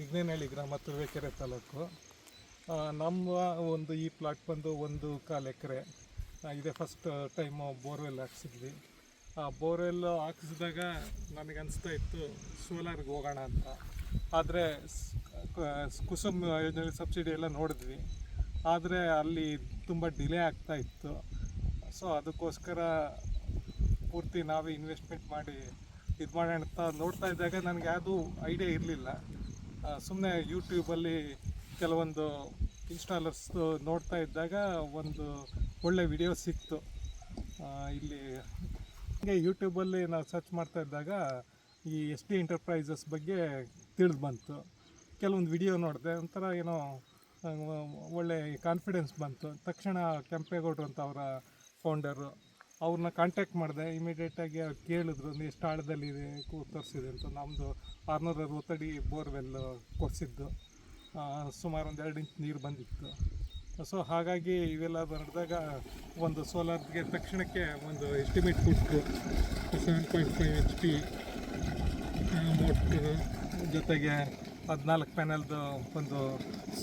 ಇಗ್ನೇನಹಳ್ಳಿ ಗ್ರಾಮ, ತುರುವೇಕೆರೆ ತಾಲೂಕು. ನಮ್ಮ ಒಂದು ಈ ಪ್ಲಾಟ್ ಬಂದು 1.25 ಎಕರೆ ಇದೆ. ಫಸ್ಟ್ ಟೈಮು ಬೋರ್ವೆಲ್ ಹಾಕ್ಸಿದ್ವಿ. ಆ ಬೋರ್ವೆಲ್ ಹಾಕಿಸಿದಾಗ ನನಗೆ ಅನಿಸ್ತಾ ಇತ್ತು ಸೋಲಾರ್ಗೆ ಹೋಗೋಣ ಅಂತ. ಆದರೆ ಕುಸುಮ್ ಯೋಜನೆ ಸಬ್ಸಿಡಿ ಎಲ್ಲ ನೋಡಿದ್ವಿ, ಆದರೆ ಅಲ್ಲಿ ತುಂಬ ಡಿಲೇ ಆಗ್ತಾ ಇತ್ತು. ಸೊ ಅದಕ್ಕೋಸ್ಕರ ಪೂರ್ತಿ ನಾವೇ ಇನ್ವೆಸ್ಟ್ಮೆಂಟ್ ಮಾಡಿ ಇದು ಮಾಡೋಣ ಅಂತ ನೋಡ್ತಾ ಇದ್ದಾಗ ನನಗೆ ಯಾವುದೂ ಐಡಿಯಾ ಇರಲಿಲ್ಲ. ಸುಮ್ಮನೆ ಯೂಟ್ಯೂಬಲ್ಲಿ ಕೆಲವೊಂದು ಇನ್ಸ್ಟಾಲರ್ಸ್ ನೋಡ್ತಾ ಇದ್ದಾಗ ಒಂದು ಒಳ್ಳೆ ವಿಡಿಯೋ ಸಿಕ್ತು. ಇಲ್ಲಿ ಹೀಗೆ ಯೂಟ್ಯೂಬಲ್ಲಿ ನಾವು ಸರ್ಚ್ ಮಾಡ್ತಾ ಇದ್ದಾಗ ಈ SD ಎಂಟರ್ಪ್ರೈಸಸ್ ಬಗ್ಗೆ ತಿಳಿದು ಬಂತು. ಕೆಲವೊಂದು ವಿಡಿಯೋ ನೋಡಿದೆ, ಒಂಥರ ಏನೋ ಒಳ್ಳೆ ಕಾನ್ಫಿಡೆನ್ಸ್ ಬಂತು. ತಕ್ಷಣ ಕೆಂಪೇಗೌಡರು ಅಂತ ಅವರ ಫೌಂಡರು, ಅವ್ರನ್ನ ಕಾಂಟ್ಯಾಕ್ಟ್ ಮಾಡಿದೆ. ಇಮಿಡಿಯೇಟಾಗಿ ಅವ್ರು ಕೇಳಿದ್ರು ಎಷ್ಟು ಆಳದಲ್ಲಿದೆ ತೋರಿಸಿದೆ ಅಂತ. ನಮ್ಮದು 660 ಅಡಿ ಬೋರ್ವೆಲ್ ಕೊರೆಸಿದ್ದು, ಸುಮಾರು ಒಂದು 2 ಇಂಚ್ ನೀರು ಬಂದಿತ್ತು. ಸೊ ಹಾಗಾಗಿ ಇವೆಲ್ಲ ನಡೆದಾಗ ಒಂದು ಸೋಲಾರ್ಗೆ ತಕ್ಷಣಕ್ಕೆ ಒಂದು ಎಸ್ಟಿಮೇಟ್ ಕೊಟ್ಟರು. 7.5 HP ಮೋಟ್ರು ಜೊತೆಗೆ 14 ಪ್ಯಾನಲ್ದು ಒಂದು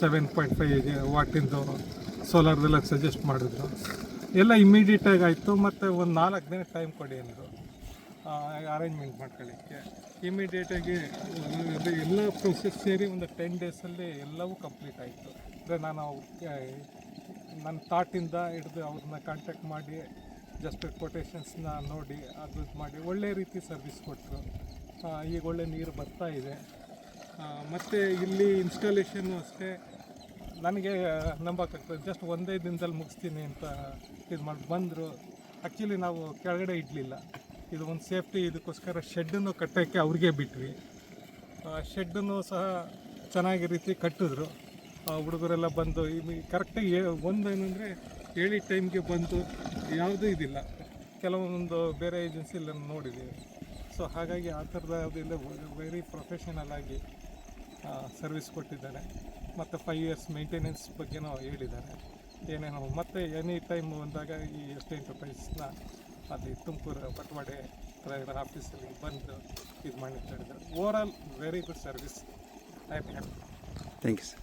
7.5 ವಾಟಿಂದು ಸೋಲಾರ್ದೆಲ್ಲ ಸಜೆಸ್ಟ್ ಮಾಡಿದ್ರು. ಎಲ್ಲ ಇಮ್ಮಿಡಿಯೇಟಾಗಿ ಆಯಿತು. ಮತ್ತು ಒಂದು 4 ದಿನ ಟೈಮ್ ಕೊಡಿ ಅಂದರು ಅರೇಂಜ್ಮೆಂಟ್ ಮಾಡ್ಕೊಳ್ಳಿಕ್ಕೆ. ಇಮ್ಮಿಡಿಯೇಟಾಗಿ ಎಲ್ಲ ಪ್ರೊಸೆಸ್ ಸೇರಿ ಒಂದು 10 ಡೇಸಲ್ಲಿ ಎಲ್ಲವೂ ಕಂಪ್ಲೀಟ್ ಆಯಿತು. ಅಂದರೆ ನಾನು ನನ್ನ ಥಾಟಿಂದ ಹಿಡಿದು ಅವ್ರನ್ನ ಕಾಂಟ್ಯಾಕ್ಟ್ ಮಾಡಿ ಜಸ್ಟ್ ಕೊಟೇಶನ್ಸ್ನ ನೋಡಿ ಅದು ಮಾಡಿ ಒಳ್ಳೆ ರೀತಿ ಸರ್ವಿಸ್ ಕೊಟ್ಟರು. ಈಗ ಒಳ್ಳೆ ನೀರು ಬರ್ತಾ ಇದೆ. ಮತ್ತು ಇಲ್ಲಿ ಇನ್ಸ್ಟಾಲೇಷನ್ನು ಅಷ್ಟೇ ನನಗೆ ನಂಬೋಕ್ಕಾಗ್ತದೆ, ಜಸ್ಟ್ ಒಂದೇ ದಿನದಲ್ಲಿ ಮುಗಿಸ್ತೀನಿ ಅಂತ ಇದು ಮಾಡಿ ಬಂದರು. ಆ್ಯಕ್ಚುಲಿ ನಾವು ಕೆಳಗಡೆ ಇಡಲಿಲ್ಲ, ಇದು ಒಂದು ಸೇಫ್ಟಿ ಇದಕ್ಕೋಸ್ಕರ ಶೆಡ್ಡನ್ನು ಕಟ್ಟೋಕ್ಕೆ ಅವ್ರಿಗೆ ಬಿಟ್ವಿ. ಶೆಡ್ಡನ್ನು ಸಹ ಚೆನ್ನಾಗಿ ರೀತಿ ಕಟ್ಟಿದ್ರು. ಹುಡುಗರೆಲ್ಲ ಬಂದು ಕರೆಕ್ಟಾಗಿ ಒಂದೇನೆಂದರೆ ಹೇಳಿ ಟೈಮ್ಗೆ ಬಂದು ಯಾವುದೂ ಇದಿಲ್ಲ. ಕೆಲವೊಂದು ಬೇರೆ ಏಜೆನ್ಸಿಲ್ಲ ನೋಡಿದ್ದೀವಿ. ಸೊ ಹಾಗಾಗಿ ಆ ಥರದ ಯಾವುದಿಲ್ಲ, ವೆರಿ ಪ್ರೊಫೆಷನಲ್ ಆಗಿ ಸರ್ವಿಸ್ ಕೊಟ್ಟಿದ್ದಾರೆ. ಮತ್ತು 5 years ಮೇಂಟೆನೆನ್ಸ್ ಬಗ್ಗೆನೂ ಹೇಳಿದ್ದಾರೆ ಏನೇನೋ. ಮತ್ತು ಎನಿ ಟೈಮ್ ಬಂದಾಗ ಈ SD ಎಂಟರ್ಪ್ರೈಸ್ನ ಅಲ್ಲಿ ತುಮಕೂರು ಬಟವಾಡೆ ಆಫೀಸಲ್ಲಿ ಬಂದು ಇದು ಮಾಡಿ ಹೇಳಿದ್ದಾರೆ. Overall very good service. I am happy. Thank you sir.